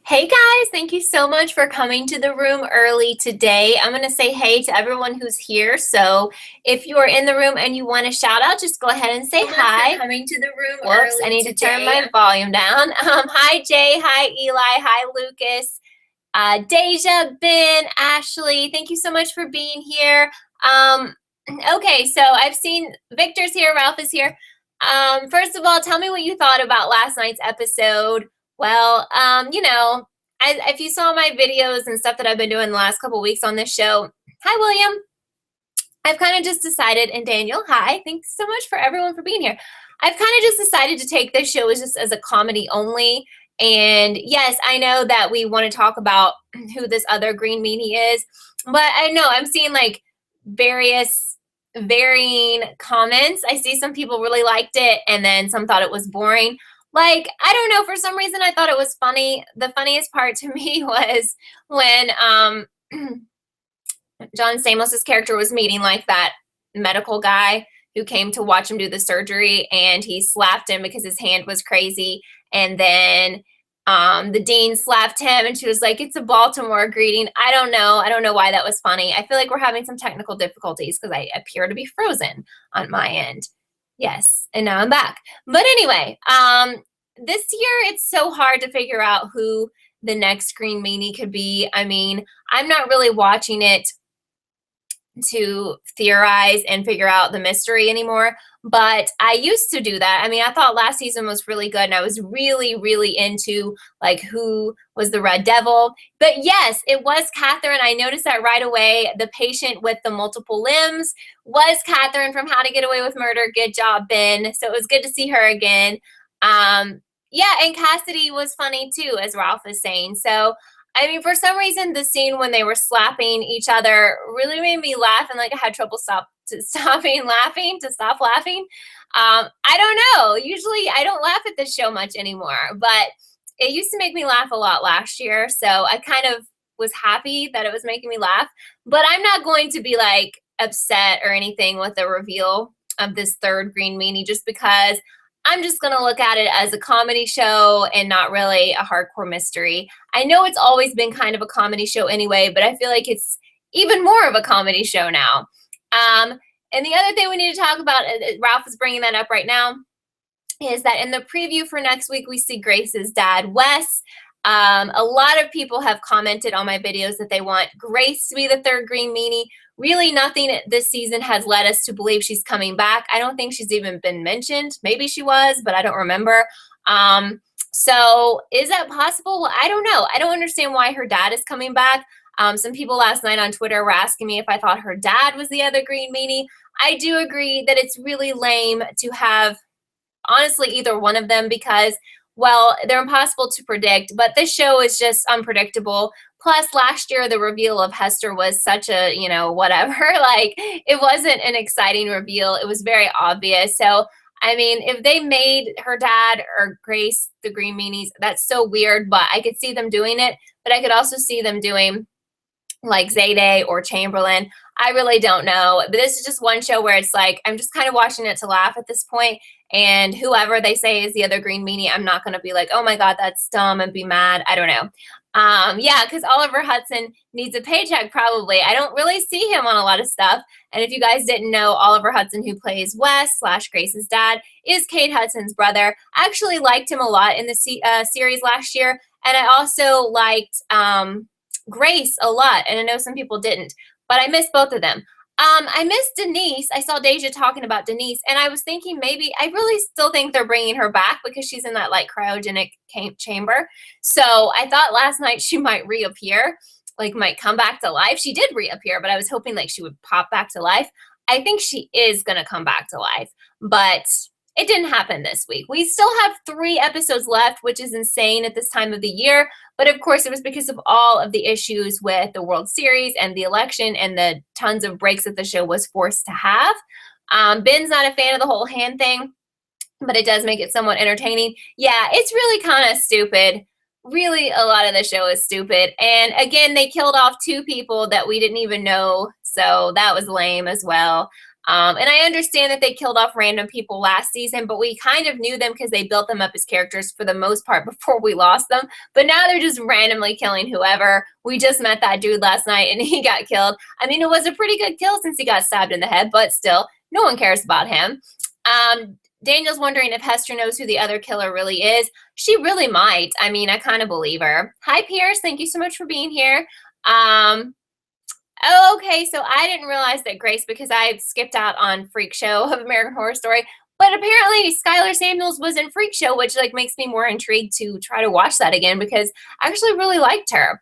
Hey guys, thank you so much for coming to the room early today. I'm going to say hey to everyone who's here. So if you're in the room and you want to shout out, just go ahead and say hi. Coming to the room Whoops, I early need to turn today. my volume down. Hi Jay, hi Eli, hi Lucas, Deja, Ben, Ashley. Thank you so much for being here. Okay, so I've seen Victor's here, Ralph is here. First of all, tell me what you thought about last night's episode. Well, if you saw my videos and stuff that I've been doing the last couple weeks on this show, hi, William. I've kind of just decided, and Daniel, hi, thanks so much for everyone for being here. I've kind of just decided to take this show as a comedy only. And yes, I know that we want to talk about who this other green meanie is, but I know I'm seeing like various varying comments. I see some people really liked it, and then some thought it was boring. Like, I don't know, for some reason I thought it was funny. The funniest part to me was when John Samos's character was meeting like that medical guy who came to watch him do the surgery, and he slapped him because his hand was crazy. And then the dean slapped him, and she was like, "It's a Baltimore greeting." I don't know. I don't know why that was funny. I feel like we're having some technical difficulties because I appear to be frozen on my end. Yes, and now I'm back. But anyway, this year it's so hard to figure out who the next green meanie could be. I mean, I'm not really watching it to theorize and figure out the mystery anymore, but I used to do that. I mean, I thought last season was really good, and I was really into like who was the Red Devil. But yes, it was Catherine. I noticed that right away. The patient with the multiple limbs was Catherine from How to Get Away with Murder. Good job, Ben. So it was good to see her again. Yeah, and Cassidy was funny too, as Ralph is saying. So I mean, for some reason, the scene when they were slapping each other really made me laugh, and like I had trouble stop laughing. I don't know. Usually, I don't laugh at this show much anymore, but it used to make me laugh a lot last year. So I kind of was happy that it was making me laugh. But I'm not going to be like upset or anything with the reveal of this third green meanie, just because I'm just going to look at it as a comedy show and not really a hardcore mystery. I know it's always been kind of a comedy show anyway, but I feel like it's even more of a comedy show now. And the other thing we need to talk about, Ralph is bringing that up right now, is that in the preview for next week, we see Grace's dad, Wes. A lot of people have commented on my videos that they want Grace to be the third green meanie. Really, nothing this season has led us to believe she's coming back. I don't think she's even been mentioned. Maybe she was, but I don't remember. So is that possible? Well, I don't know. I don't understand why her dad is coming back. Some people last night on Twitter were asking me if I thought her dad was the other green meanie. I do agree that it's really lame to have, honestly, either one of them, because, well, they're impossible to predict, but this show is just unpredictable. Plus, last year, the reveal of Hester was such a, whatever. Like, it wasn't an exciting reveal. It was very obvious. So, I mean, if they made her dad or Grace the green meanies, that's so weird, but I could see them doing it. But I could also see them doing like Zayday or Chamberlain. I really don't know. But this is just one show where it's like, I'm just kind of watching it to laugh at this point. And whoever they say is the other green meanie, I'm not going to be like, oh my God, that's dumb, and be mad. I don't know. Yeah, because Oliver Hudson needs a paycheck probably. I don't really see him on a lot of stuff. And if you guys didn't know, Oliver Hudson, who plays Wes / Grace's dad, is Kate Hudson's brother. I actually liked him a lot in the series last year. And I also liked Grace a lot, and I know some people didn't, but I missed both of them. I missed Denise. I saw Deja talking about Denise, and I was thinking maybe, I really still think they're bringing her back because she's in that like cryogenic chamber. So I thought last night she might reappear, like might come back to life. She did reappear, but I was hoping like she would pop back to life. I think she is going to come back to life, but it didn't happen this week. We still have 3 episodes left, which is insane at this time of the year. But of course, it was because of all of the issues with the World Series and the election and the tons of breaks that the show was forced to have. Ben's not a fan of the whole hand thing, but it does make it somewhat entertaining. Yeah, it's really kind of stupid. Really, a lot of the show is stupid. And again, they killed off 2 people that we didn't even know, so that was lame as well. And I understand that they killed off random people last season, but we kind of knew them because they built them up as characters for the most part before we lost them. But now they're just randomly killing whoever. We just met that dude last night and he got killed. I mean, it was a pretty good kill since he got stabbed in the head, but still, no one cares about him. Daniel's wondering if Hester knows who the other killer really is. She really might. I mean, I kind of believe her. Hi, Pierce. Thank you so much for being here. Oh, okay, so I didn't realize that Grace, because I skipped out on Freak Show of American Horror Story, but apparently Skylar Samuels was in Freak Show, which like makes me more intrigued to try to watch that again because I actually really liked her.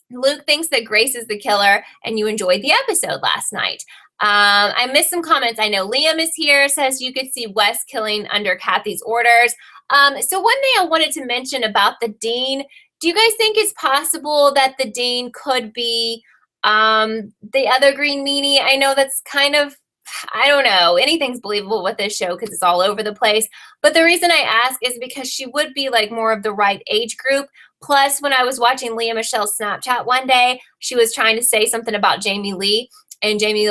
Luke thinks that Grace is the killer and you enjoyed the episode last night. I missed some comments. I know Liam is here, says you could see Wes killing under Kathy's orders. So one thing I wanted to mention about the Dean, do you guys think it's possible that the Dean could be the other green meanie? I know that's kind of, I don't know, anything's believable with this show because it's all over the place. But the reason I ask is because she would be like more of the right age group. Plus, when I was watching Leah Michelle's Snapchat one day, she was trying to say something about Jamie Lee. And Jamie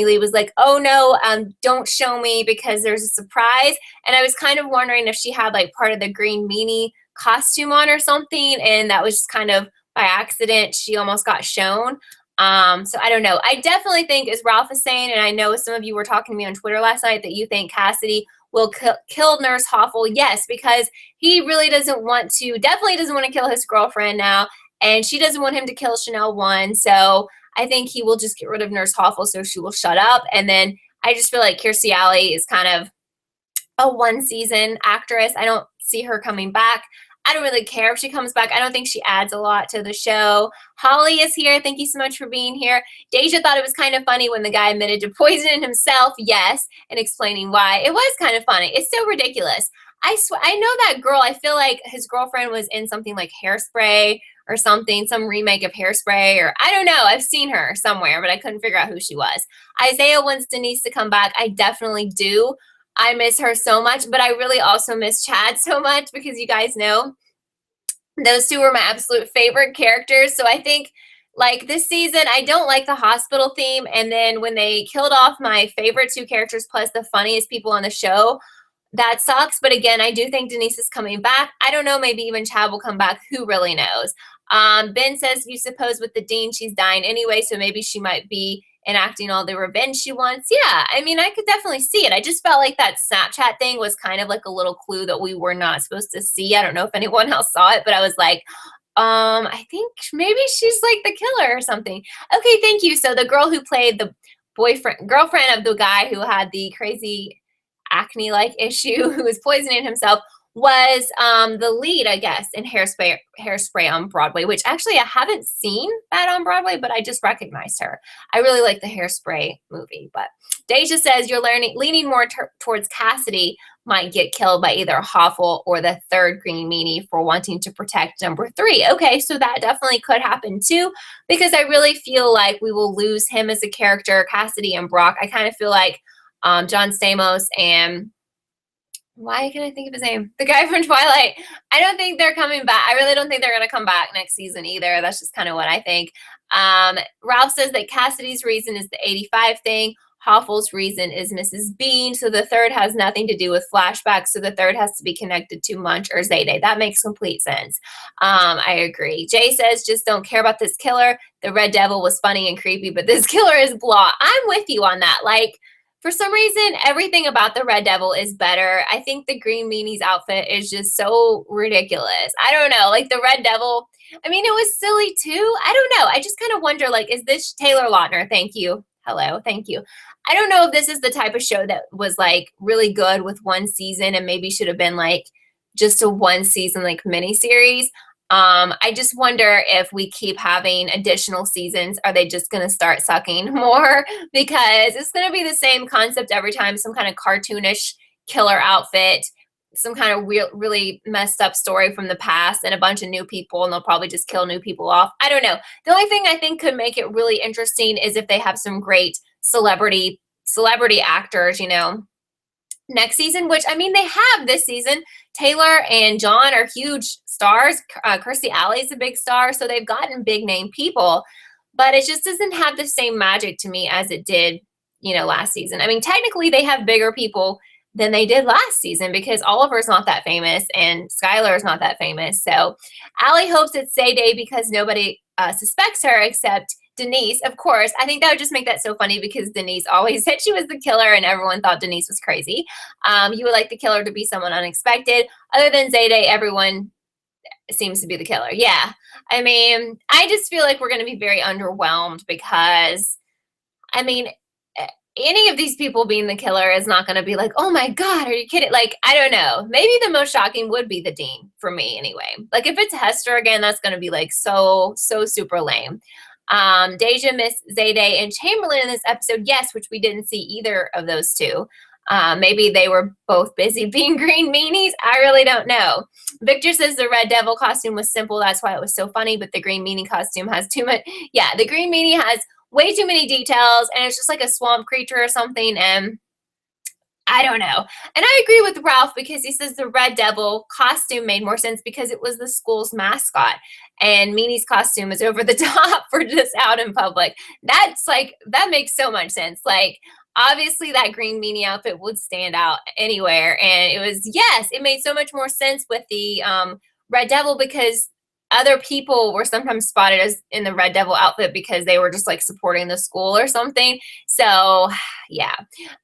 Lee was like, oh, no, don't show me because there's a surprise. And I was kind of wondering if she had like part of the green meanie costume on or something. And that was just kind of by accident. She almost got shown. So I don't know. I definitely think, as Ralph is saying, and I know some of you were talking to me on Twitter last night, that you think Cassidy will kill Nurse Hoffel. Yes, because he really definitely doesn't want to kill his girlfriend now. And she doesn't want him to kill Chanel 1. So I think he will just get rid of Nurse Hoffel so she will shut up. And then I just feel like Kirstie Alley is kind of a one-season actress. I don't see her coming back. I don't really care if she comes back. I don't think she adds a lot to the show. Holly is here. Thank you so much for being here. Deja thought it was kind of funny when the guy admitted to poisoning himself. Yes, and explaining why. It was kind of funny. It's so ridiculous. I swear, I know that girl. I feel like his girlfriend was in something like Hairspray or something, some remake of Hairspray, or I don't know. I've seen her somewhere, but I couldn't figure out who she was. Isaiah wants Denise to come back. I definitely do. I miss her so much, but I really also miss Chad so much because you guys know those two were my absolute favorite characters. So I think like this season, I don't like the hospital theme. And then when they killed off my favorite two characters plus the funniest people on the show, that sucks. But again, I do think Denise is coming back. I don't know, maybe even Chad will come back. Who really knows? Ben says, you suppose with the Dean, she's dying anyway, so maybe she might be enacting all the revenge she wants. Yeah, I mean, I could definitely see it. I just felt like that Snapchat thing was kind of like a little clue that we were not supposed to see. I don't know if anyone else saw it, but I was like, I think maybe she's like the killer or something. Okay, thank you. So the girl who played the girlfriend of the guy who had the crazy acne-like issue who was poisoning himself was the lead, I guess, in Hairspray on Broadway, which actually I haven't seen that on Broadway, but I just recognized her. I really like the Hairspray movie. But Deja says you're leaning more towards Cassidy might get killed by either Hoffel or the third green meanie for wanting to protect number 3. Okay, so that definitely could happen too, because I really feel like we will lose him as a character, Cassidy and Brock. I kind of feel like John Stamos and why can't I think of his name? The guy from Twilight. I don't think they're coming back. I really don't think they're going to come back next season either. That's just kind of what I think. Ralph says that Cassidy's reason is the 85 thing. Hoffel's reason is Mrs. Bean. So the third has nothing to do with flashbacks. So the third has to be connected to Munch or Zayday. That makes complete sense. I agree. Jay says, just don't care about this killer. The Red Devil was funny and creepy, but this killer is blah. I'm with you on that. Like, for some reason, everything about the Red Devil is better. I think the Green Meanie's outfit is just so ridiculous. I don't know. Like the Red Devil, I mean, it was silly too. I don't know. I just kind of wonder, like, is this Taylor Lautner? Thank you. Hello. Thank you. I don't know if this is the type of show that was like really good with one season and maybe should have been like just a one season like miniseries. I just wonder if we keep having additional seasons, are they just going to start sucking more? Because it's going to be the same concept every time, some kind of cartoonish killer outfit, some kind of really messed up story from the past and a bunch of new people, and they'll probably just kill new people off. I don't know. The only thing I think could make it really interesting is if they have some great celebrity actors, you know, next season, which I mean, they have this season. Taylor and John are huge stars. Kirstie Alley is a big star. So they've gotten big name people, but it just doesn't have the same magic to me as it did you know, last season. I mean, technically they have bigger people than they did last season because Oliver's not that famous and Skylar's not that famous. So Allie hopes it's Zayday because nobody suspects her except Denise. Of course, I think that would just make that so funny because Denise always said she was the killer and everyone thought Denise was crazy. You would like the killer to be someone unexpected. Other than Zayday, everyone seems to be the killer. Yeah. I mean, I just feel like we're going to be very underwhelmed because, I mean, any of these people being the killer is not going to be like, oh my God, are you kidding? Like, I don't know. Maybe the most shocking would be the Dean for me anyway. Like if it's Hester again, that's going to be like so super lame. Deja, Miss Zayday, and Chamberlain in this episode, yes, which we didn't see either of those two. Maybe they were both busy being green meanies. I really don't know. Victor says the Red Devil costume was simple. That's why it was so funny. But the green meanie costume has too much. Yeah, the green meanie has way too many details. And it's just like a swamp creature or something. And I don't know. And I agree with Ralph because he says the Red Devil costume made more sense because it was the school's mascot. And Meanie's costume is over the top for just out in public. That's like, that makes so much sense. Like, obviously that green meanie outfit would stand out anywhere. And it was, yes, it made so much more sense with the Red Devil because other people were sometimes spotted as in the Red Devil outfit because they were just like supporting the school or something. So yeah.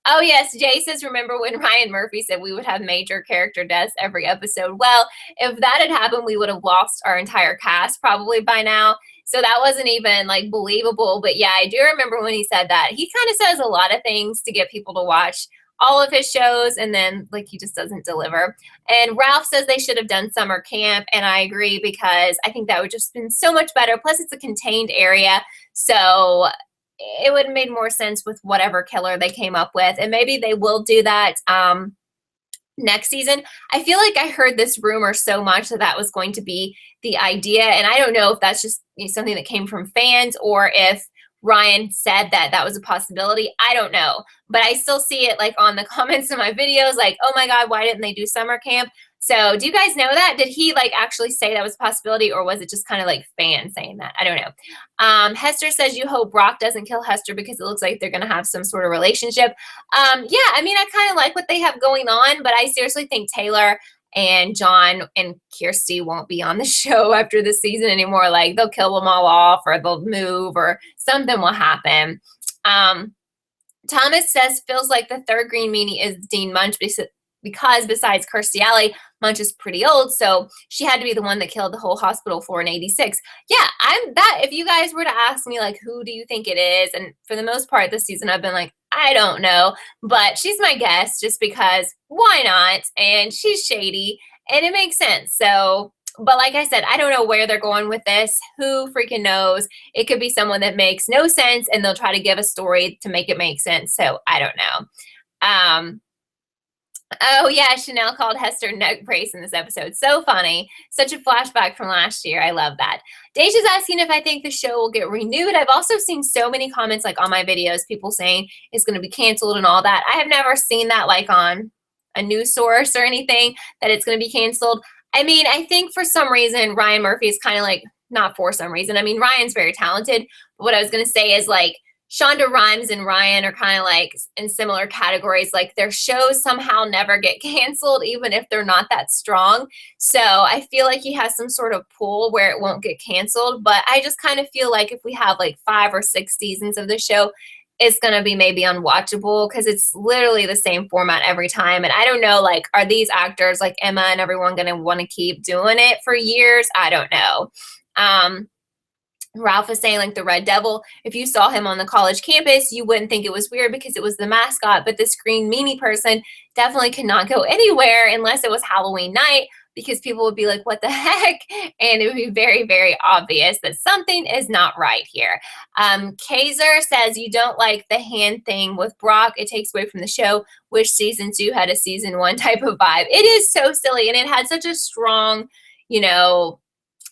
Oh yes, Jay says, remember when Ryan Murphy said we would have major character deaths every episode? Well, if that had happened, we would have lost our entire cast probably by now. So that wasn't even like believable. But yeah, I do remember when he said that. He kind of says a lot of things to get people to watch all of his shows, and then like he just doesn't deliver. And Ralph says they should have done summer camp, and I agree because I think that would just been so much better. Plus, it's a contained area, so it would have made more sense with whatever killer they came up with, and maybe they will do that next season. I feel like I heard this rumor so much that that was going to be the idea, and I don't know if that's just something that came from fans or if Ryan said that that was a possibility. I don't know, but I still see it like on the comments of my videos, like, oh my God, why didn't they do summer camp? So do you guys know that? Did he like actually say that was a possibility, or was it just kind of like fans saying that? I don't know. Hester says you hope Brock doesn't kill Hester because it looks like they're going to have some sort of relationship. Yeah, I mean, I kind of like what they have going on, but I seriously think Taylor and John and Kirsty won't be on the show after this season anymore. Like they'll kill them all off, or they'll move, or something will happen. Thomas says feels like the third green meanie is Dean Munch because besides Kirstie Alley, Munch is pretty old, so she had to be the one that killed the whole hospital floor in '86. Yeah, I'm that. If you guys were to ask me, like, who do you think it is? And for the most part this season, I've been like, I don't know, but she's my guess just because why not? And she's shady, and it makes sense. So, but like I said, I don't know where they're going with this. Who freaking knows? It could be someone that makes no sense, and they'll try to give a story to make it make sense. So I don't know. Oh yeah, Chanel called Hester nut brace in this episode. So funny. Such a flashback from last year. I love that. Deja's asking if I think the show will get renewed. I've also seen so many comments like on my videos, people saying it's going to be canceled and all that. I have never seen that like on a news source or anything that it's going to be canceled. I mean, I think for some reason Ryan Murphy is kind of like, not for some reason. I mean, Ryan's very talented. But what I was going to say is like, Shonda Rhimes and Ryan are kind of like in similar categories. Like their shows somehow never get canceled, even if they're not that strong. So I feel like he has some sort of pull where it won't get canceled. But I just kind of feel like if we have like 5 or 6 seasons of the show, it's going to be maybe unwatchable because it's literally the same format every time. And I don't know, like, are these actors like Emma and everyone going to want to keep doing it for years? I don't know. Ralph is saying like the Red Devil, if you saw him on the college campus, you wouldn't think it was weird because it was the mascot, but this green meanie person definitely cannot go anywhere unless it was Halloween night because people would be like, what the heck? And it would be very, very obvious that something is not right here. Kaiser says you don't like the hand thing with Brock. It takes away from the show. Wish season 2 had a season 1 type of vibe. It is so silly, and it had such a strong, you know,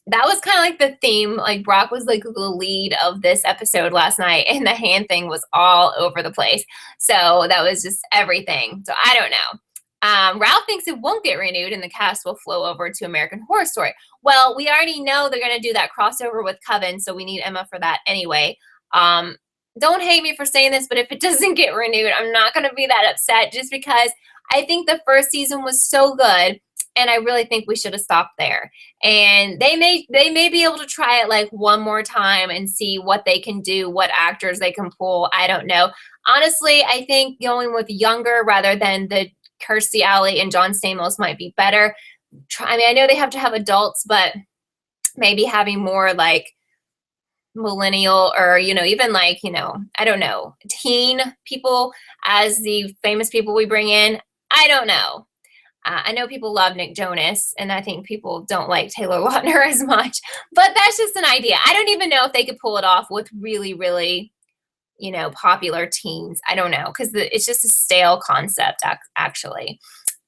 that was kind of like the theme. Like Brock was like the lead of this episode last night, and the hand thing was all over the place. So that was just everything. So I don't know. Ralph thinks it won't get renewed and the cast will flow over to American Horror Story. Well, we already know they're going to do that crossover with Coven, so we need Emma for that anyway. don't hate me for saying this, but if it doesn't get renewed, I'm not going to be that upset, just because I think the first season was so good, and I really think we should have stopped there. And they may be able to try it like one more time and see what they can do, what actors they can pull. I don't know. Honestly, I think going with younger rather than the Kirstie Alley and John Stamos might be better. I mean, I know they have to have adults, but maybe having more like millennial, or even like, I don't know, teen people as the famous people we bring in. I don't know. I know people love Nick Jonas, and I think people don't like Taylor Lautner as much, but that's just an idea. I don't even know if they could pull it off with really, really, popular teens. I don't know, because it's just a stale concept, actually.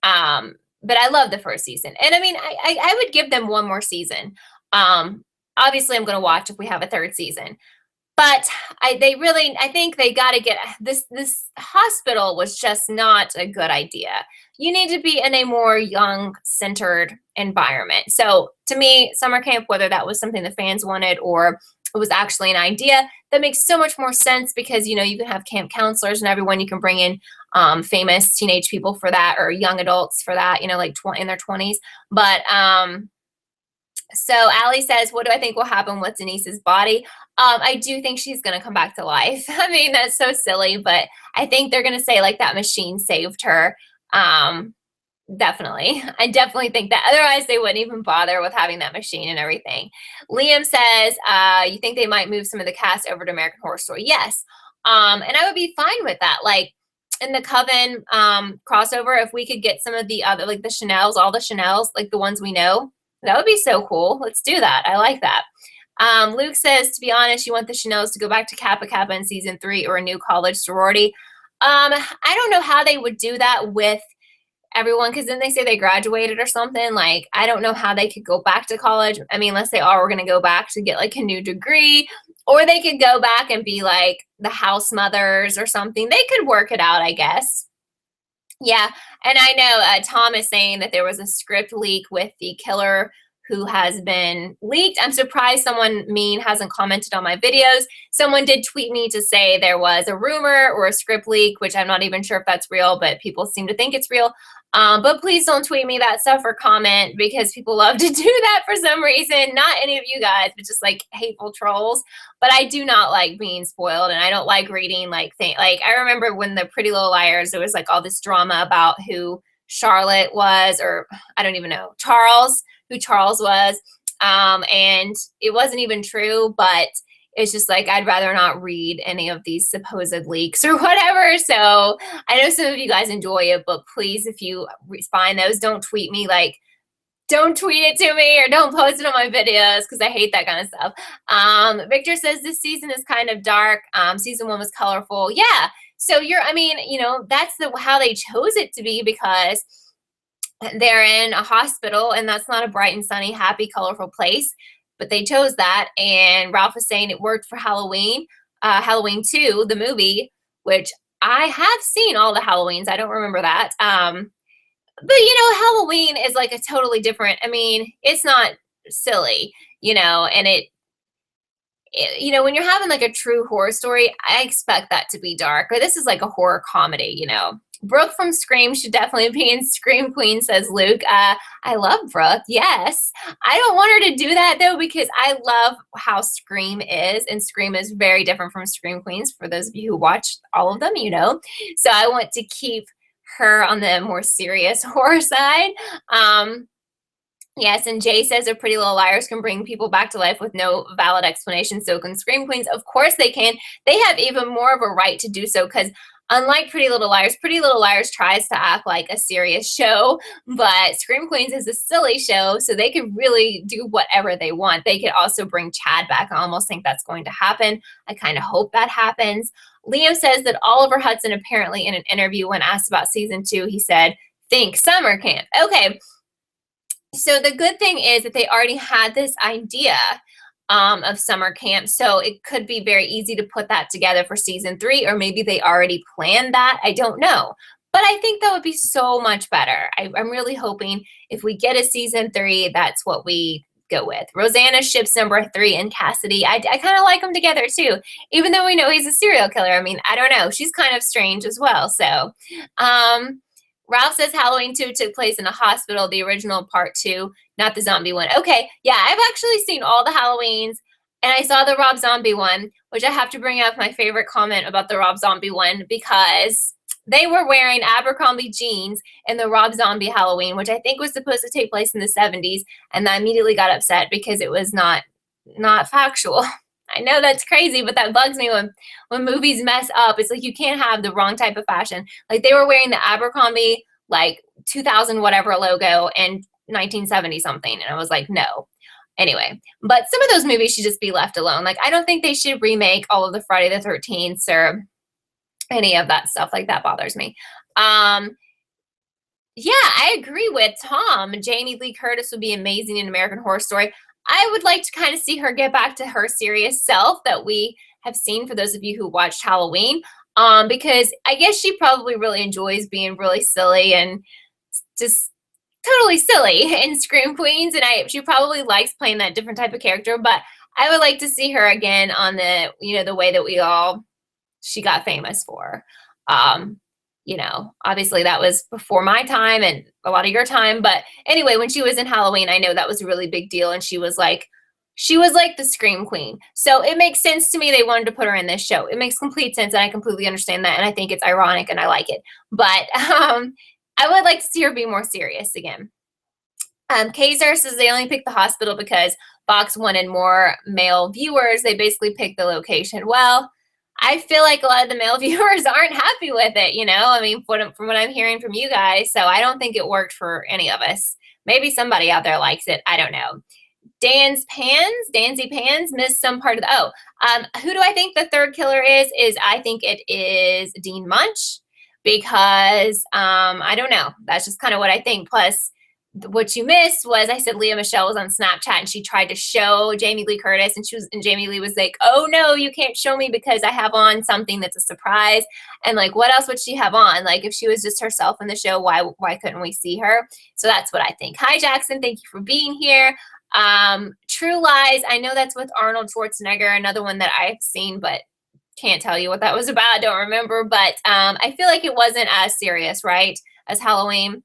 But I love the first season, and I mean, I would give them one more season. Obviously, I'm going to watch if we have a third season. But I think they got to get this hospital was just not a good idea. You need to be in a more young-centered environment. So to me, summer camp, whether that was something the fans wanted or it was actually an idea, that makes so much more sense, because you can have camp counselors and everyone. You can bring in famous teenage people for that, or young adults for that, like in their 20s. But so Allie says, what do I think will happen with Denise's body? I do think she's going to come back to life. I mean, that's so silly, but I think they're going to say like that machine saved her. Definitely. I definitely think that. Otherwise, they wouldn't even bother with having that machine and everything. Liam says, you think they might move some of the cast over to American Horror Story? Yes. And I would be fine with that. Like in the Coven crossover, if we could get some of the other, like the Chanels, all the Chanels, like the ones we know, that would be so cool. Let's do that. I like that. Luke says, to be honest, you want the Chanels to go back to Kappa Kappa in season 3 or a new college sorority. I don't know how they would do that with everyone, because then they say they graduated or something. Like, I don't know how they could go back to college. I mean, let's say, oh, we're going to go back to get like a new degree, or they could go back and be like the house mothers or something. They could work it out, I guess. Yeah, and I know Tom is saying that there was a script leak with the killer who has been leaked. I'm surprised someone mean hasn't commented on my videos. Someone did tweet me to say there was a rumor or a script leak, which I'm not even sure if that's real, but people seem to think it's real. But please don't tweet me that stuff or comment, because people love to do that for some reason. Not any of you guys, but just like hateful trolls. But I do not like being spoiled, and I don't like reading like I remember when the Pretty Little Liars, there was like all this drama about who Charlotte was, or I don't even know, who Charles was. And it wasn't even true, but it's just like, I'd rather not read any of these supposed leaks or whatever. So I know some of you guys enjoy it, but please, if you find those, don't tweet me. Like, don't tweet it to me or don't post it on my videos, because I hate that kind of stuff. Victor says this season is kind of dark. Season 1 was colorful. Yeah. So that's how they chose it to be, because they're in a hospital, and that's not a bright and sunny, happy, colorful place. But they chose that, and Ralph was saying it worked for Halloween. Halloween 2, the movie, which I have seen all the Halloweens. I don't remember that. But Halloween is like a totally different, I mean, it's not silly, and when you're having like a true horror story, I expect that to be dark. Or this is like a horror comedy, Brooke from Scream should definitely be in Scream Queen, says Luke. I love Brooke. Yes. I don't want her to do that, though, because I love how Scream is, and Scream is very different from Scream Queens, for those of you who watch all of them, So I want to keep her on the more serious horror side. Yes, and Jay says that Pretty Little Liars can bring people back to life with no valid explanation. So can Scream Queens. Of course they can. They have even more of a right to do so, because unlike Pretty Little Liars tries to act like a serious show, but Scream Queens is a silly show, so they can really do whatever they want. They could also bring Chad back. I almost think that's going to happen. I kind of hope that happens. Liam says that Oliver Hudson apparently in an interview when asked about season 2, he said, think summer camp. Okay. So the good thing is that they already had this idea of summer camp, so it could be very easy to put that together for season 3, or maybe they already planned that. I don't know, but I think that would be so much better. I'm really hoping if we get a season 3, that's what we go with. Rosanna ships number 3 and Cassidy. I kind of like them together too, even though we know he's a serial killer. I mean, I don't know. She's kind of strange as well. So, Ralph says Halloween 2 took place in a hospital, the original part 2, not the zombie one. Okay, yeah, I've actually seen all the Halloweens, and I saw the Rob Zombie one, which I have to bring up my favorite comment about the Rob Zombie one, because they were wearing Abercrombie jeans in the Rob Zombie Halloween, which I think was supposed to take place in the 70s, and I immediately got upset because it was not factual. I know that's crazy, but that bugs me when movies mess up. It's like you can't have the wrong type of fashion. Like they were wearing the Abercrombie like 2000 whatever logo in 1970 something, and I was like, no. Anyway, but some of those movies should just be left alone. Like I don't think they should remake all of the Friday the 13th or any of that stuff. Like that bothers me. Yeah, I agree with Tom. Jamie Lee Curtis would be amazing in American Horror Story. I would like to kind of see her get back to her serious self that we have seen for those of you who watched Halloween, because I guess she probably really enjoys being really silly and just totally silly in Scream Queens, and she probably likes playing that different type of character, but I would like to see her again on the, the way that she got famous for. Obviously that was before my time and a lot of your time. But anyway, when she was in Halloween, I know that was a really big deal. And she was like the Scream Queen. So it makes sense to me they wanted to put her in this show. It makes complete sense. And I completely understand that. And I think it's ironic and I like it. But I would like to see her be more serious again. Kaiser says they only picked the hospital because Fox wanted more male viewers. They basically picked the location. Well, I feel like a lot of the male viewers aren't happy with it, I mean, from what I'm hearing from you guys. So I don't think it worked for any of us. Maybe somebody out there likes it. I don't know. Danzy Pans missed some part of who do I think the third killer is I think it is Dean Munch, because I don't know. That's just kind of what I think. Plus, what you missed was I said Leah Michelle was on Snapchat and she tried to show Jamie Lee Curtis, and Jamie Lee was like, oh no, you can't show me because I have on something that's a surprise. And like, what else would she have on? Like if she was just herself in the show, why couldn't we see her? So that's what I think. Hi Jackson, thank you for being here. True Lies, I know that's with Arnold Schwarzenegger, another one that I've seen, but can't tell you what that was about. I don't remember, but I feel like it wasn't as serious, right, as Halloween.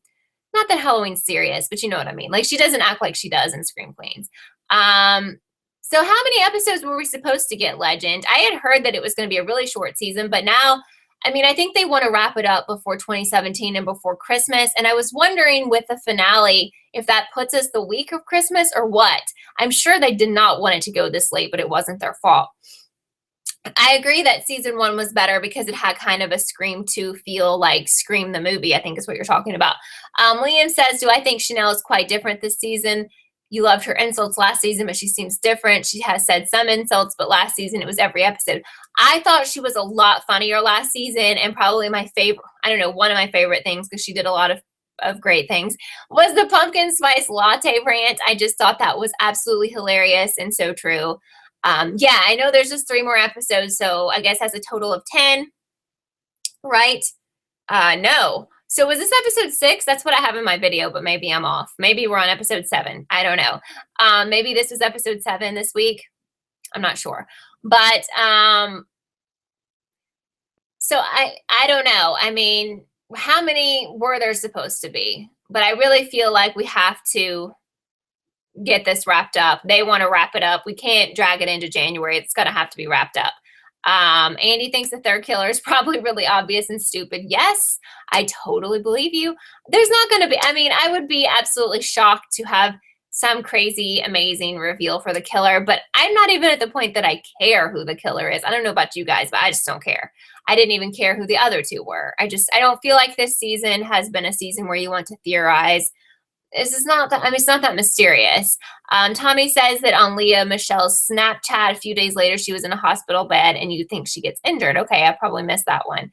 Not that Halloween's serious, but you know what I mean. Like she doesn't act like she does in Scream Queens. So how many episodes were we supposed to get, Legend? I had heard that it was going to be a really short season, but now, I mean, I think they want to wrap it up before 2017 and before Christmas. And I was wondering with the finale, if that puts us the week of Christmas or what. I'm sure they did not want it to go this late, but it wasn't their fault. I agree that season 1 was better because it had kind of a Scream 2 feel, like Scream the movie, I think is what you're talking about. Liam says, do I think Chanel is quite different this season? You loved her insults last season, but she seems different. She has said some insults, but last season it was every episode. I thought she was a lot funnier last season, and probably my favorite, I don't know, one of my favorite things, because she did a lot of great things, was the pumpkin spice latte rant. I just thought that was absolutely hilarious and so true. Yeah, I know there's just 3 more episodes, so I guess that's a total of 10, right? No. So was this episode 6? That's what I have in my video, but maybe I'm off. Maybe we're on episode 7. I don't know. Maybe this was episode 7 this week. I'm not sure. But, so I don't know. I mean, how many were there supposed to be? But I really feel like we have to get this wrapped up. They want to wrap it up. We can't drag it into January. It's going to have to be wrapped up. Andy thinks the third killer is probably really obvious and stupid. Yes, I totally believe you. There's not going to be, I mean, I would be absolutely shocked to have some crazy, amazing reveal for the killer, but I'm not even at the point that I care who the killer is. I don't know about you guys, but I just don't care. I didn't even care who the other 2 were. I don't feel like this season has been a season where you want to theorize. This is not that, I mean, it's not that mysterious. Tommy says that on Leah Michelle's Snapchat, a few days later, she was in a hospital bed and you think she gets injured. Okay, I probably missed that one.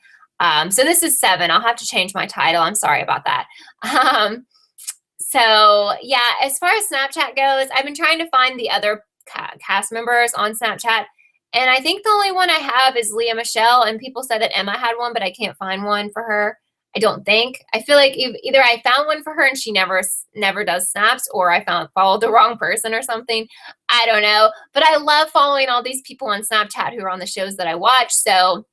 So this is 7. I'll have to change my title. I'm sorry about that. So yeah, as far as Snapchat goes, I've been trying to find the other cast members on Snapchat. And I think the only one I have is Leah Michelle. And people said that Emma had one, but I can't find one for her. I don't think. I feel like either I found one for her and she never does snaps, or I followed the wrong person or something. I don't know. But I love following all these people on Snapchat who are on the shows that I watch. So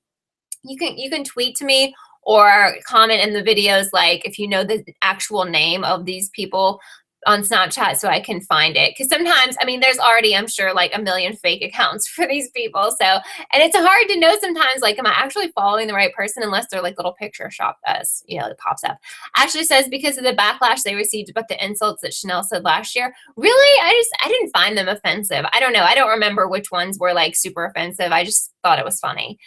you can tweet to me or comment in the videos, like if you know the actual name of these people on Snapchat, so I can find it. Because sometimes, I mean, there's already, I'm sure, like a million fake accounts for these people. So, and it's hard to know sometimes, like, am I actually following the right person, unless they're like little picture shop us, you know, it pops up. Ashley says, because of the backlash they received about the insults that Chanel said last year. Really? I didn't find them offensive. I don't know. I don't remember which ones were like super offensive. I just thought it was funny.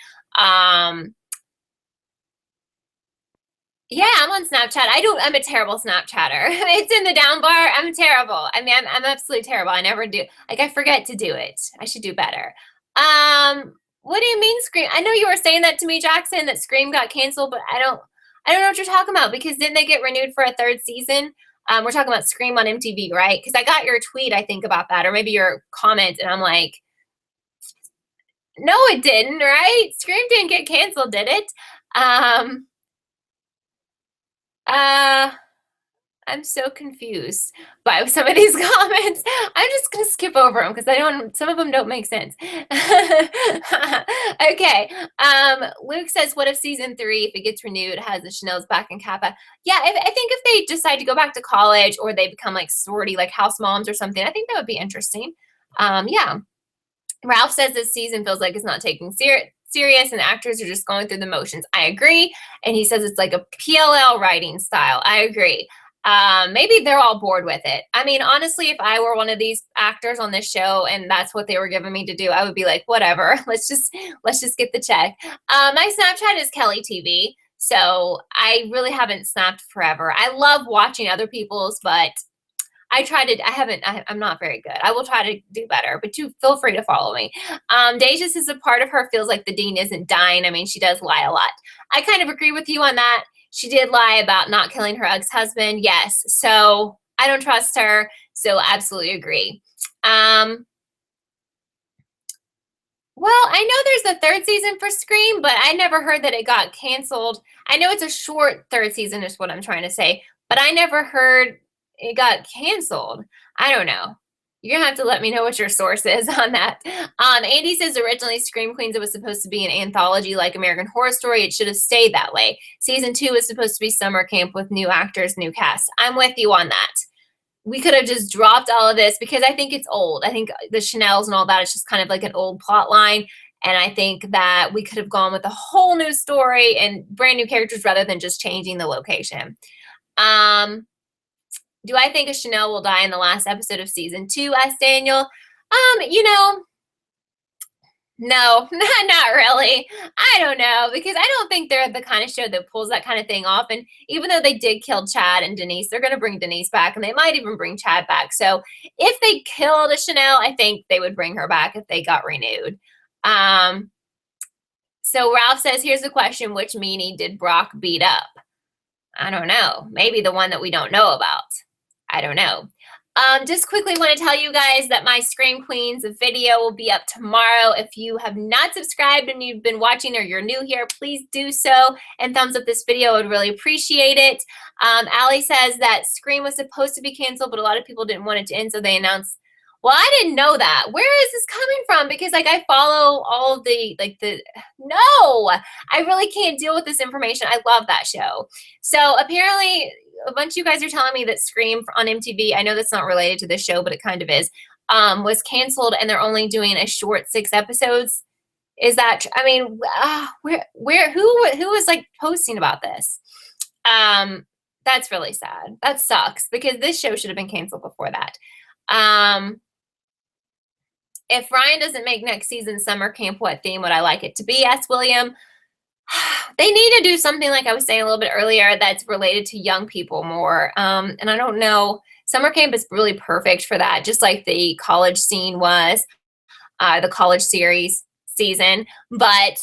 Yeah, I'm on Snapchat. I'm a terrible Snapchatter. It's in the down bar. I'm terrible. I mean, I'm absolutely terrible. I never do. Like, I forget to do it. I should do better. What do you mean Scream? I know you were saying that to me, Jackson, that Scream got canceled, but I don't know what you're talking about, because didn't they get renewed for a third season? We're talking about Scream on MTV, right? Because I got your tweet, I think, about that, or maybe your comment, and I'm like, no, it didn't, right? Scream didn't get canceled, did it? I'm so confused by some of these comments. I'm just gonna skip over them because some of them don't make sense. Okay. Luke says, what if season 3, if it gets renewed, has the Chanel's back and Kappa? Yeah, I think if they decide to go back to college, or they become like sorority, like house moms or something, I think that would be interesting. Yeah. Ralph says this season feels like it's not taking serious and actors are just going through the motions. I agree. And he says it's like a PLL writing style. I agree. Maybe they're all bored with it. I mean, honestly, if I were one of these actors on this show and that's what they were giving me to do, I would be like, whatever, let's just get the check. My Snapchat is KELLIETV. So I really haven't snapped forever. I love watching other people's, but I'm not very good. I will try to do better, but you feel free to follow me. Deja says a part of her feels like the dean isn't dying. I mean, she does lie a lot. I kind of agree with you on that. She did lie about not killing her ex-husband. Yes. So I don't trust her. So absolutely agree. Well, I know there's a third season for Scream, but I never heard that it got canceled. I know it's a short third season is what I'm trying to say, but I never heard it got canceled. I don't know. You're gonna have to let me know what your source is on that. Andy says originally Scream Queens, it was supposed to be an anthology like American Horror Story. It should have stayed that way. Season 2 was supposed to be summer camp with new actors, new cast. I'm with you on that. We could have just dropped all of this because I think it's old. I think the Chanels and all that is just kind of like an old plot line. And I think that we could have gone with a whole new story and brand new characters rather than just changing the location. Do I think a Chanel will die in the last episode of season 2? Asked Daniel. You know, no, not really. I don't know, because I don't think they're the kind of show that pulls that kind of thing off. And even though they did kill Chad and Denise, they're going to bring Denise back, and they might even bring Chad back. So if they killed a Chanel, I think they would bring her back if they got renewed. So Ralph says, here's the question. Which meanie did Brock beat up? I don't know. Maybe the one that we don't know about. I don't know. Just quickly want to tell you guys that my Scream Queens video will be up tomorrow. If you have not subscribed and you've been watching or you're new here, please do so and thumbs up this video. I would really appreciate it. Allie says that Scream was supposed to be canceled, but a lot of people didn't want it to end, so they announced. Well, I didn't know that. Where is this coming from? Because like I follow all of no, I really can't deal with this information. I love that show. So apparently a bunch of you guys are telling me that Scream on MTV, I know that's not related to this show, but it kind of is, was canceled and they're only doing a short 6 episodes. Is that, I mean, who was like posting about this? That's really sad. That sucks because this show should have been canceled before that. If Ryan doesn't make next season summer camp, what theme would I like it to be? Asked William. They need to do something, like I was saying a little bit earlier, that's related to young people more. And I don't know, summer camp is really perfect for that, just like the college scene was, the college series season. But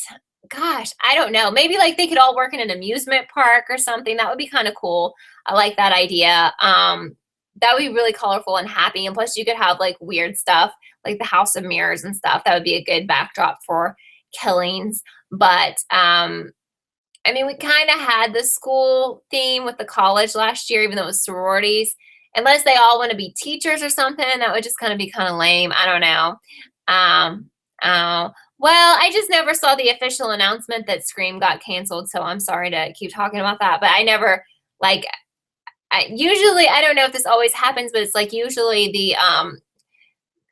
gosh, I don't know. Maybe like they could all work in an amusement park or something. That would be kind of cool. I like that idea. That would be really colorful and happy. And plus you could have like weird stuff like the House of Mirrors and stuff. That would be a good backdrop for killings. But I mean, we kind of had the school theme with the college last year, even though it was sororities. Unless they all want to be teachers or something, that would just kind of be kind of lame. I don't know. Um, well, I just never saw the official announcement that Scream got canceled, so I'm sorry to keep talking about that. But I never, like, usually, I don't know if this always happens, but it's like usually the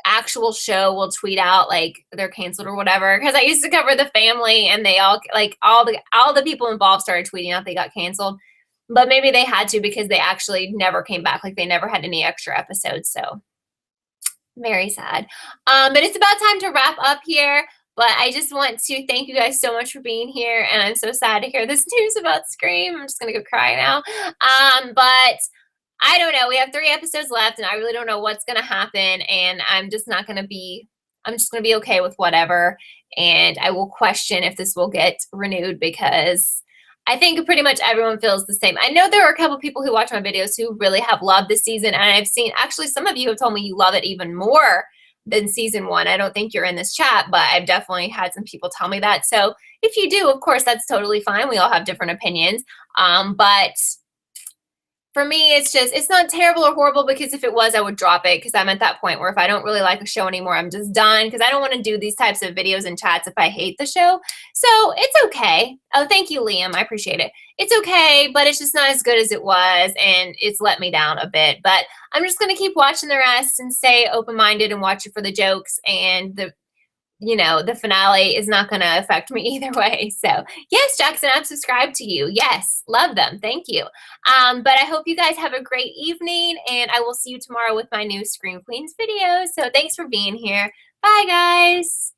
actual show will tweet out like they're canceled or whatever, because I used to cover the family and they all, like, all the people involved started tweeting out they got canceled, but maybe they had to because they actually never came back, like they never had any extra episodes. So very sad. But it's about time to wrap up here, but I just want to thank you guys so much for being here, and I'm so sad to hear this news about Scream. I'm just gonna go cry now. But I don't know. We have 3 episodes left, and I really don't know what's going to happen. And I'm just not going to be, I'm just going to be okay with whatever. And I will question if this will get renewed, because I think pretty much everyone feels the same. I know there are a couple people who watch my videos who really have loved this season. And I've seen, actually, some of you have told me you love it even more than season 1. I don't think you're in this chat, but I've definitely had some people tell me that. So if you do, of course, that's totally fine. We all have different opinions. But for me, it's just, it's not terrible or horrible, because if it was, I would drop it, because I'm at that point where if I don't really like a show anymore, I'm just done, because I don't want to do these types of videos and chats if I hate the show. So it's okay. Oh, thank you, Liam. I appreciate it. It's okay, but it's just not as good as it was, and it's let me down a bit. But I'm just going to keep watching the rest and stay open-minded and watch it for the jokes, and the finale is not going to affect me either way. So yes, Jackson, I'm subscribed to you. Yes, love them. Thank you. But I hope you guys have a great evening, and I will see you tomorrow with my new Scream Queens video. So thanks for being here. Bye, guys.